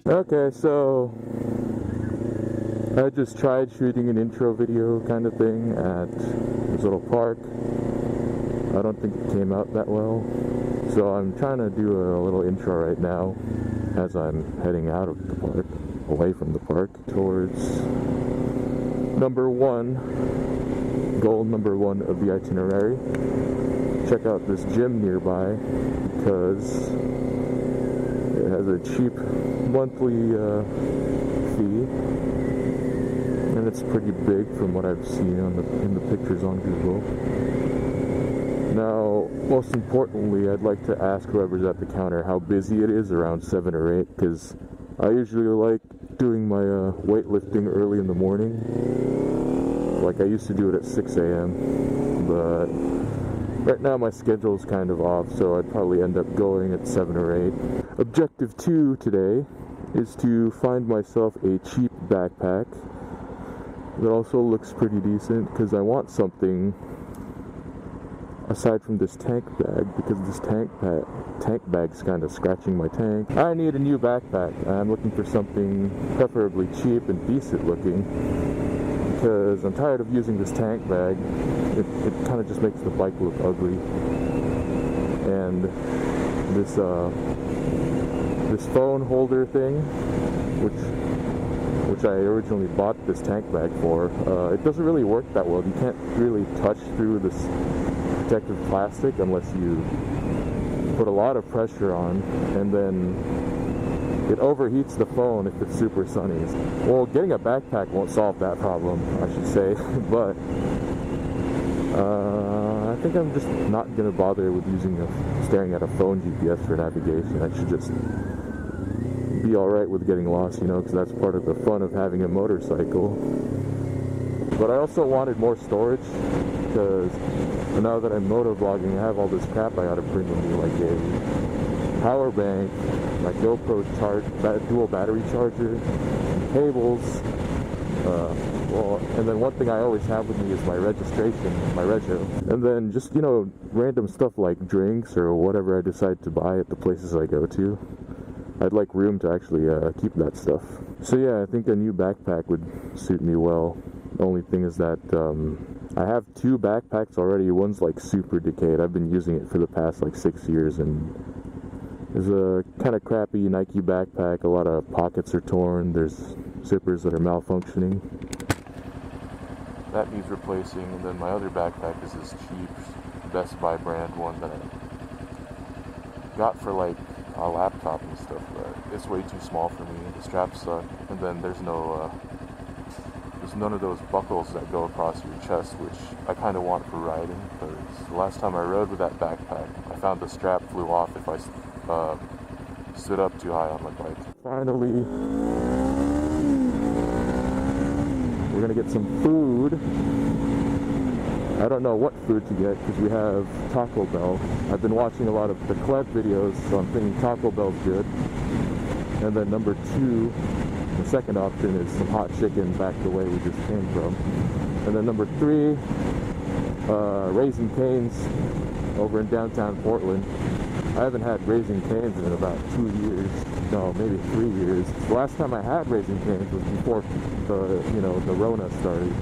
Okay, so I just tried shooting an intro video kind of thing at this little park. I don't think it came out that well, so I'm trying to do a little intro right now as I'm heading out of the park, away from the park, towards goal number one of the itinerary. Check out this gym nearby because it has a cheap monthly fee, and it's pretty big from what I've seen in the pictures on Google. Now, most importantly, I'd like to ask whoever's at the counter how busy it is around 7 or 8, because I usually like doing my weightlifting early in the morning. Like I used to do it at 6 a.m. But right now my schedule's kind of off, so I'd probably end up going at 7 or 8. Objective 2 today is to find myself a cheap backpack that also looks pretty decent, because I want something aside from this tank bag, because this tank bag's kind of scratching my tank. I need a new backpack. I'm looking for something preferably cheap and decent looking, because I'm tired of using this tank bag. It kind of just makes the bike look ugly. And this phone holder thing, which I originally bought this tank bag for, it doesn't really work that well. You can't really touch through this protective plastic unless you put a lot of pressure on, and then it overheats the phone if it's super sunny. Well, getting a backpack won't solve that problem, I should say, but I think I'm just not going to bother with staring at a phone GPS for navigation. I should just be alright with getting lost, because that's part of the fun of having a motorcycle. But I also wanted more storage, because now that I'm motovlogging, I have all this crap I gotta bring with me, like a power bank, my GoPro dual battery charger, cables, and then one thing I always have with me is my registration, my rego. And then just, random stuff like drinks or whatever I decide to buy at the places I go to. I'd like room to actually keep that stuff. So yeah, I think a new backpack would suit me well. The only thing is that I have 2 backpacks already. One's like super decayed. I've been using it for the past like 6 years, and it's a kind of crappy Nike backpack. A lot of pockets are torn. There's zippers that are malfunctioning. That needs replacing. And then my other backpack is this cheap Best Buy brand one that I got for like a laptop and stuff, but it's way too small for me. The straps suck, and then there's none of those buckles that go across your chest, which I kind of want for riding, because the last time I rode with that backpack, I found the strap flew off if I stood up too high on my bike. Finally, we're gonna get some food. I don't know what food to get, because we have Taco Bell. I've been watching a lot of the Kleb videos, so I'm thinking Taco Bell's good. And then number 2, the second option is some hot chicken back the way we just came from. And then number 3, Raising Cane's over in downtown Portland. I haven't had Raising Cane's in about 2 years. No, maybe 3 years. The last time I had Raising Cane's was before the Rona started.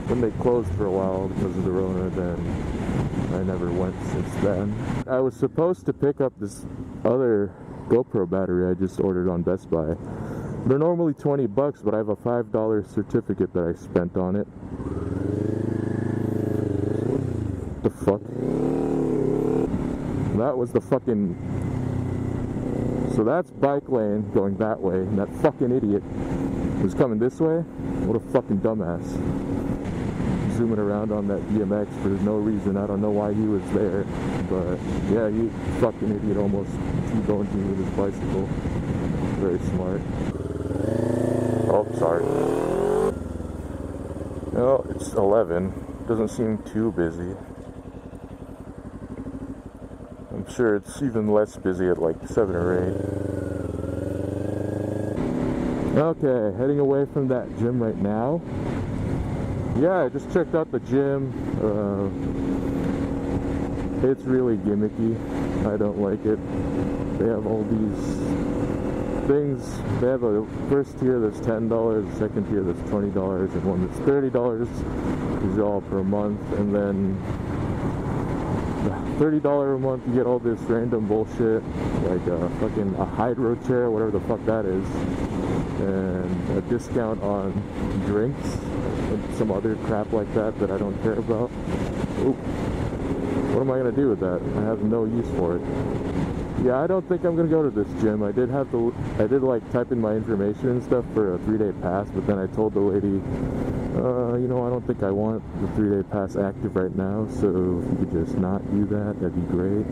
When they closed for a while because of the Rona, then I never went since then. I was supposed to pick up this other GoPro battery I just ordered on Best Buy. They're normally $20, but I have a $5 certificate that I spent on it. What the fuck? That was the fucking... So that's bike lane going that way, and that fucking idiot was coming this way? What a fucking dumbass. Zooming around on that BMX for no reason. I don't know why he was there, but yeah, he fucking idiot almost T-boned me with his bicycle. Very smart. Oh, sorry. No, it's 11. Doesn't seem too busy. I'm sure it's even less busy at like 7 or 8. Okay, heading away from that gym right now. Yeah, I just checked out the gym. It's really gimmicky. I don't like it. They have all these things. They have a first tier that's $10, a second tier that's $20, and one that's $30. These are all per month, and then the $30 a month you get all this random bullshit like a hydro chair, whatever the fuck that is, and a discount on drinks and some other crap like that I don't care about. Ooh. What am I gonna do with that? I have no use for it. Yeah, I don't think I'm gonna go to this gym. I did like type in my information and stuff for a 3-day pass, but then I told the lady, you know, I don't think I want the 3-day pass active right now, so if you could just not do that, that'd be great.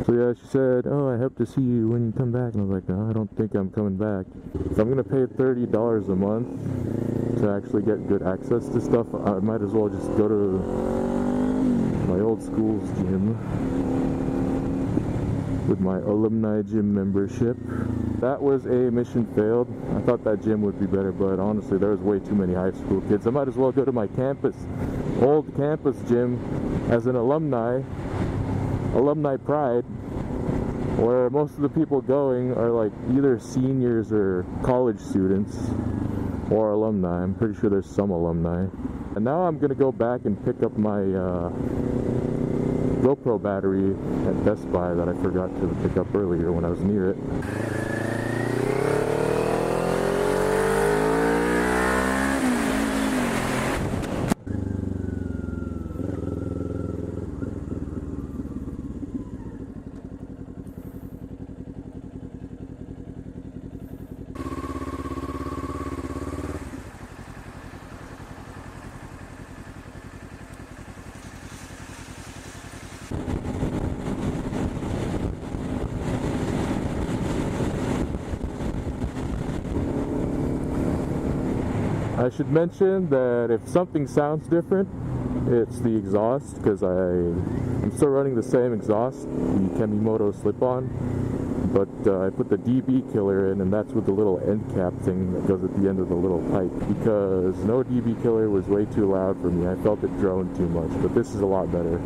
So yeah, she said, oh, I hope to see you when you come back, and I was like, no, I don't think I'm coming back. If I'm gonna pay $30 a month to actually get good access to stuff, I might as well just go to my old school's gym with my alumni gym membership. That was a mission failed. I thought that gym would be better, but honestly there was way too many high school kids. I might as well go to my old campus gym as an alumni pride, where most of the people going are like either seniors or college students or alumni. I'm pretty sure there's some alumni. And now I'm gonna go back and pick up my GoPro battery at Best Buy that I forgot to pick up earlier when I was near it. I should mention that if something sounds different, it's the exhaust, because I'm still running the same exhaust, the Kemimoto slip-on, but I put the DB killer in, and that's with the little end cap thing that goes at the end of the little pipe, because no DB killer was way too loud for me. I felt it drone too much, but this is a lot better.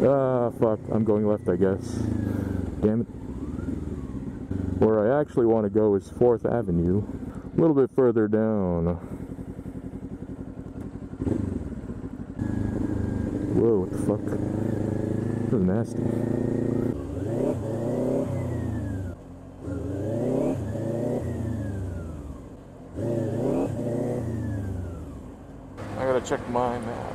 Ah, fuck, I'm going left, I guess. Damn it. Where I actually want to go is 4th Avenue, a little bit further down. Whoa, what the fuck? That was nasty. I gotta check my map.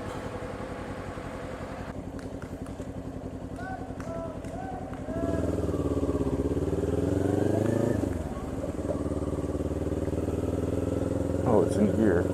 Oh, it's in here.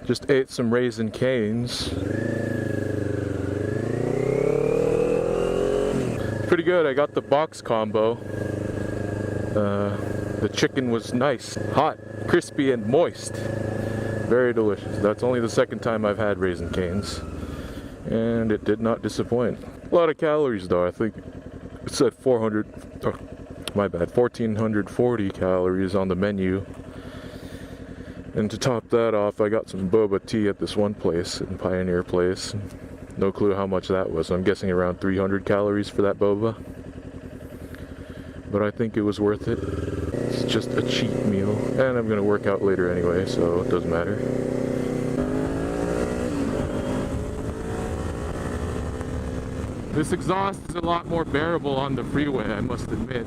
Just ate some Raisin Canes. Pretty good. I got the box combo. The chicken was nice, hot, crispy, and moist. Very delicious. That's only the second time I've had Raisin Canes. And it did not disappoint. A lot of calories though. I think it said 400, oh, my bad, 1440 calories on the menu. And to top that off, I got some boba tea at this one place, in Pioneer Place. No clue how much that was. I'm guessing around 300 calories for that boba. But I think it was worth it. It's just a cheap meal. And I'm gonna work out later anyway, so it doesn't matter. This exhaust is a lot more bearable on the freeway, I must admit.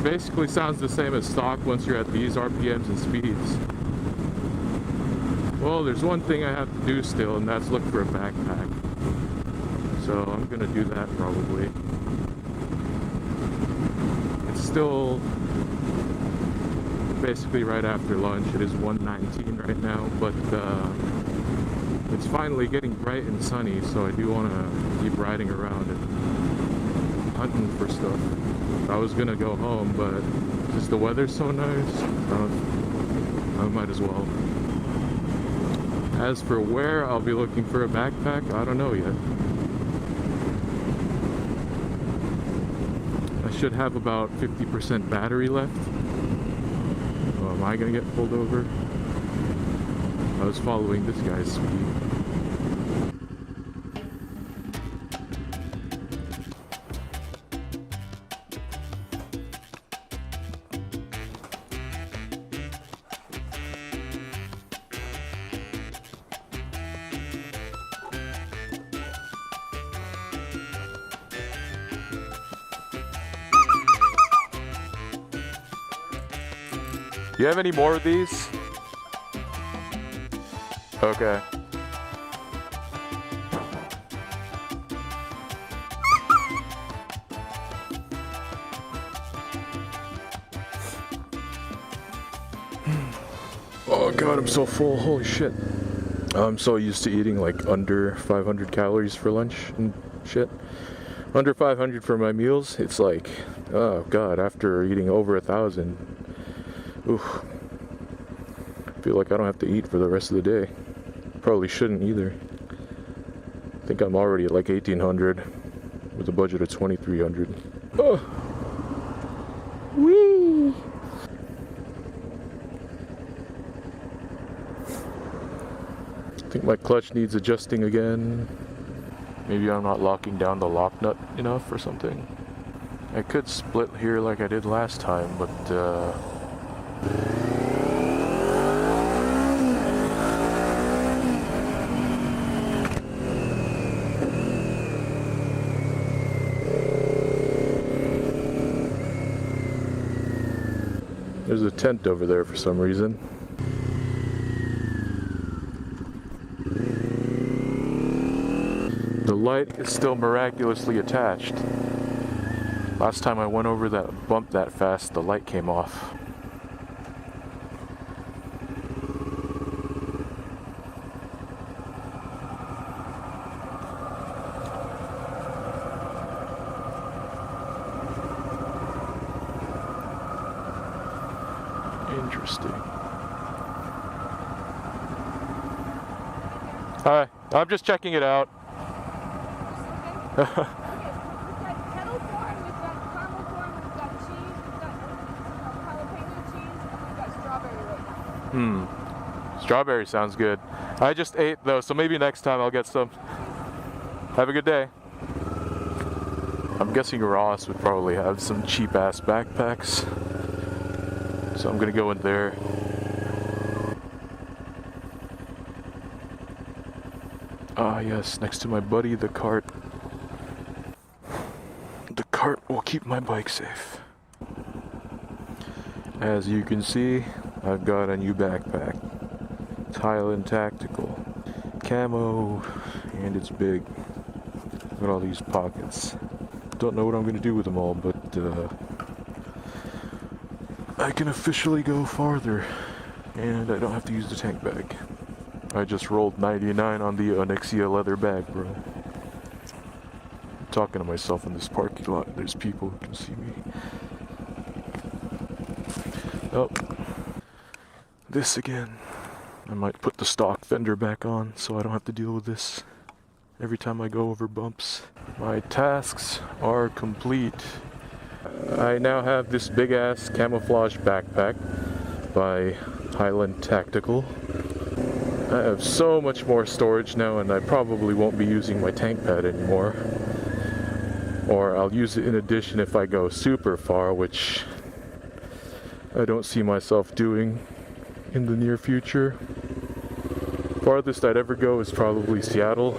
Basically sounds the same as stock once you're at these RPMs and speeds. Well, there's one thing I have to do still, and that's look for a backpack. So I'm gonna do that probably. It's still basically right after lunch. It is 1:19 right now, but it's finally getting bright and sunny, so I do want to keep riding around and hunting for stuff. I was gonna go home, but since the weather's so nice, I might as well. As for where I'll be looking for a backpack, I don't know yet. I should have about 50% battery left. Oh, am I gonna get pulled over? I was following this guy's speed. Do you have any more of these? Okay. Oh god, I'm so full. Holy shit. I'm so used to eating like under 500 calories for lunch and shit. Under 500 for my meals. It's like, oh god, after eating over 1,000. Oof. I feel like I don't have to eat for the rest of the day. Probably shouldn't either. I think I'm already at like 1,800 with a budget of 2,300. Oh. Whee! I think my clutch needs adjusting again. Maybe I'm not locking down the lock nut enough or something. I could split here like I did last time, but there's a tent over there for some reason. The light is still miraculously attached. Last time I went over that bump that fast, the light came off. Interesting. Hi, I'm just checking it out. Okay, we've got kettle corn, we've got caramel corn, we've got cheese, we've got jalapeno cheese, and we've got strawberry right now. Strawberry sounds good. I just ate though, so maybe next time I'll get some. Have a good day. I'm guessing Ross would probably have some cheap ass backpacks. So I'm gonna go in there. Ah yes, next to my buddy, the cart. The cart will keep my bike safe. As you can see, I've got a new backpack. It's Highland Tactical. Camo, and it's big. Got all these pockets. Don't know what I'm gonna do with them all, but I can officially go farther, and I don't have to use the tank bag. I just rolled 99 on the Onyxia leather bag, bro. I'm talking to myself in this parking lot. There's people who can see me. Oh, this again. I might put the stock fender back on so I don't have to deal with this every time I go over bumps. My tasks are complete. I now have this big ass camouflage backpack by Highland Tactical. I have so much more storage now, and I probably won't be using my tank pad anymore. Or I'll use it in addition if I go super far, which I don't see myself doing in the near future. Farthest I'd ever go is probably Seattle,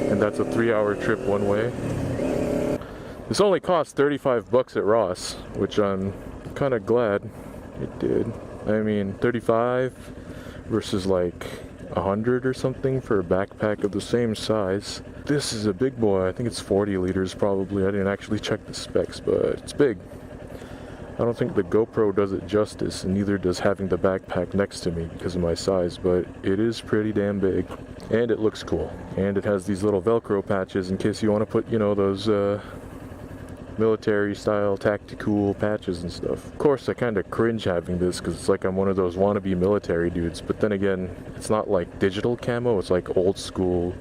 and that's a 3-hour trip one way. This only cost $35 at Ross, which I'm kind of glad it did. I mean, 35 versus like 100 or something for a backpack of the same size. This is a big boy. I think it's 40 liters probably. I didn't actually check the specs, but it's big. I don't think the GoPro does it justice, and neither does having the backpack next to me because of my size, but it is pretty damn big. And it looks cool. And it has these little Velcro patches in case you want to put, you know, those military style tactical patches and stuff. Of course, I kind of cringe having this because it's like I'm one of those wannabe military dudes, but then again, it's not like digital camo, it's like old school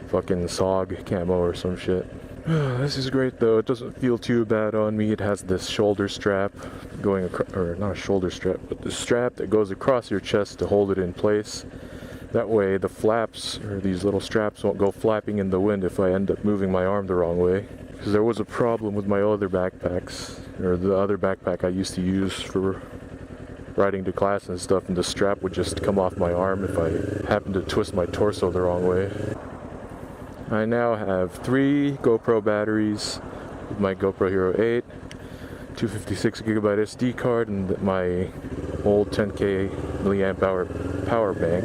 fucking SOG camo or some shit. This is great though. It doesn't feel too bad on me. It has this shoulder strap going across, or not a shoulder strap, but the strap that goes across your chest to hold it in place. That way the flaps, or these little straps, won't go flapping in the wind if I end up moving my arm the wrong way. Because there was a problem with my other backpacks, or the other backpack I used to use for riding to class and stuff, and the strap would just come off my arm if I happened to twist my torso the wrong way. I now have 3 GoPro batteries with my GoPro Hero 8, 256 gigabyte SD card, and my old 10K milliamp hour power bank,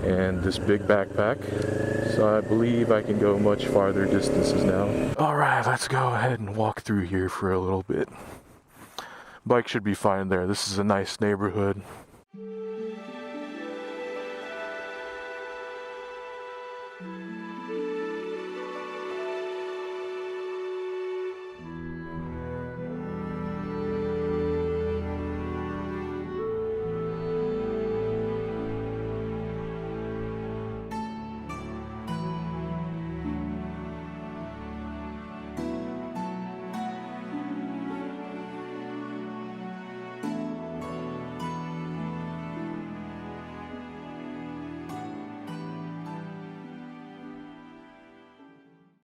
and this big backpack. So I believe I can go much farther distances now. Alright, let's go ahead and walk through here for a little bit. Bike should be fine there. This is a nice neighborhood.